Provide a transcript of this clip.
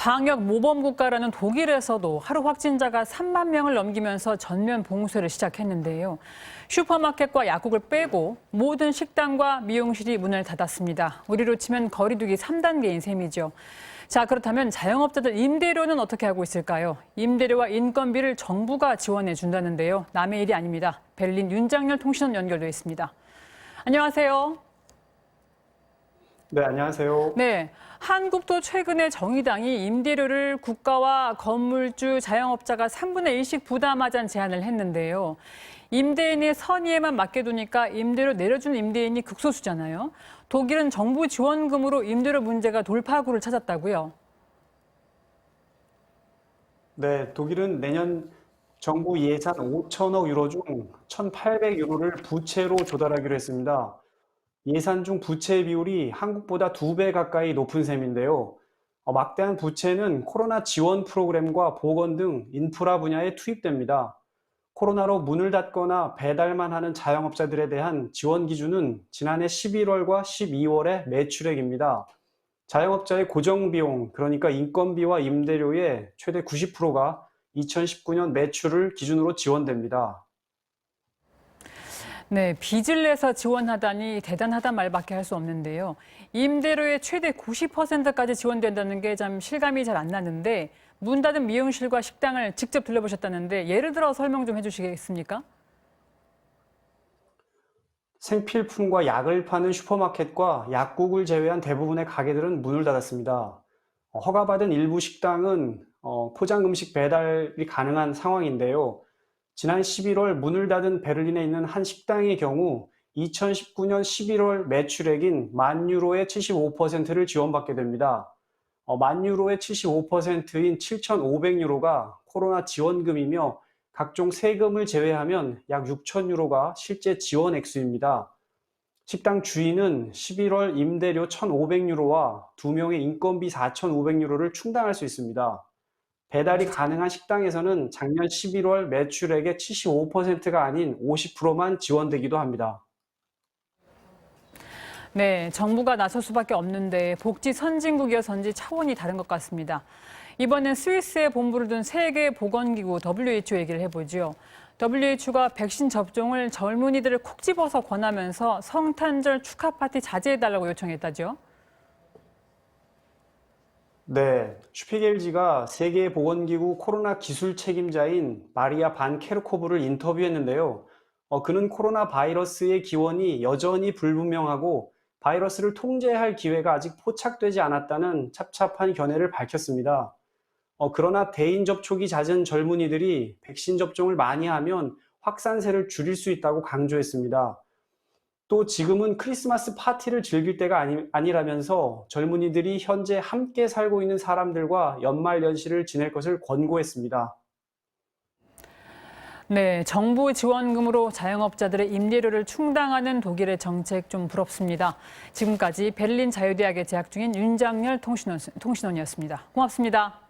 방역 모범 국가라는 독일에서도 하루 확진자가 3만 명을 넘기면서 전면 봉쇄를 시작했는데요. 슈퍼마켓과 약국을 빼고 모든 식당과 미용실이 문을 닫았습니다. 우리로 치면 거리두기 3단계인 셈이죠. 자, 그렇다면 자영업자들 임대료는 어떻게 하고 있을까요? 임대료와 인건비를 정부가 지원해 준다는데요. 남의 일이 아닙니다. 베를린 윤장열 통신원 연결돼 있습니다. 안녕하세요. 네, 안녕하세요. 네, 한국도 최근에 정의당이 임대료를 국가와 건물주, 자영업자가 3분의 1씩 부담하자는 제안을 했는데요. 임대인의 선의에만 맡겨두니까 임대료 내려주는 임대인이 극소수잖아요. 독일은 정부 지원금으로 임대료 문제가 돌파구를 찾았다고요. 네, 독일은 내년 정부 예산 5천억 유로 중 1,800 유로를 부채로 조달하기로 했습니다. 예산 중 부채 비율이 한국보다 2배 가까이 높은 셈인데요. 막대한 부채는 코로나 지원 프로그램과 보건 등 인프라 분야에 투입됩니다. 코로나로 문을 닫거나 배달만 하는 자영업자들에 대한 지원 기준은 지난해 11월과 12월의 매출액입니다. 자영업자의 고정비용, 그러니까 인건비와 임대료의 최대 90%가 2019년 매출을 기준으로 지원됩니다. 네, 빚을 내서 지원하다니 대단하단 말밖에 할 수 없는데요. 임대료의 최대 90%까지 지원된다는 게 참 실감이 잘 안 나는데 문 닫은 미용실과 식당을 직접 들려보셨다는데 예를 들어 설명 좀 해주시겠습니까? 생필품과 약을 파는 슈퍼마켓과 약국을 제외한 대부분의 가게들은 문을 닫았습니다. 허가받은 일부 식당은 포장 음식 배달이 가능한 상황인데요. 지난 11월 문을 닫은 베를린에 있는 한 식당의 경우 2019년 11월 매출액인 10,000유로의 75%를 지원받게 됩니다. 10,000유로의 75%인 7,500유로가 코로나 지원금이며 각종 세금을 제외하면 약 6,000유로가 실제 지원 액수입니다. 식당 주인은 11월 임대료 1,500유로와 2명의 인건비 4,500유로를 충당할 수 있습니다. 배달이 가능한 식당에서는 작년 11월 매출액의 75%가 아닌 50%만 지원되기도 합니다. 네, 정부가 나설 수밖에 없는데 복지 선진국이어서인지 차원이 다른 것 같습니다. 이번엔 스위스에 본부를 둔 세계보건기구 WHO 얘기를 해보죠. WHO가 백신 접종을 젊은이들을 콕 집어서 권하면서 성탄절 축하 파티 자제해달라고 요청했다죠. 네, 슈피겔지가 세계보건기구 코로나 기술 책임자인 마리아 반 케르코브를 인터뷰했는데요. 그는 코로나 바이러스의 기원이 여전히 불분명하고 바이러스를 통제할 기회가 아직 포착되지 않았다는 찹찹한 견해를 밝혔습니다. 그러나 대인 접촉이 잦은 젊은이들이 백신 접종을 많이 하면 확산세를 줄일 수 있다고 강조했습니다. 또 지금은 크리스마스 파티를 즐길 때가 아니라면서 젊은이들이 현재 함께 살고 있는 사람들과 연말연시를 지낼 것을 권고했습니다. 네, 정부 지원금으로 자영업자들의 임대료를 충당하는 독일의 정책 좀 부럽습니다. 지금까지 베를린 자유대학에 재학 중인 윤장열 통신원이었습니다. 고맙습니다.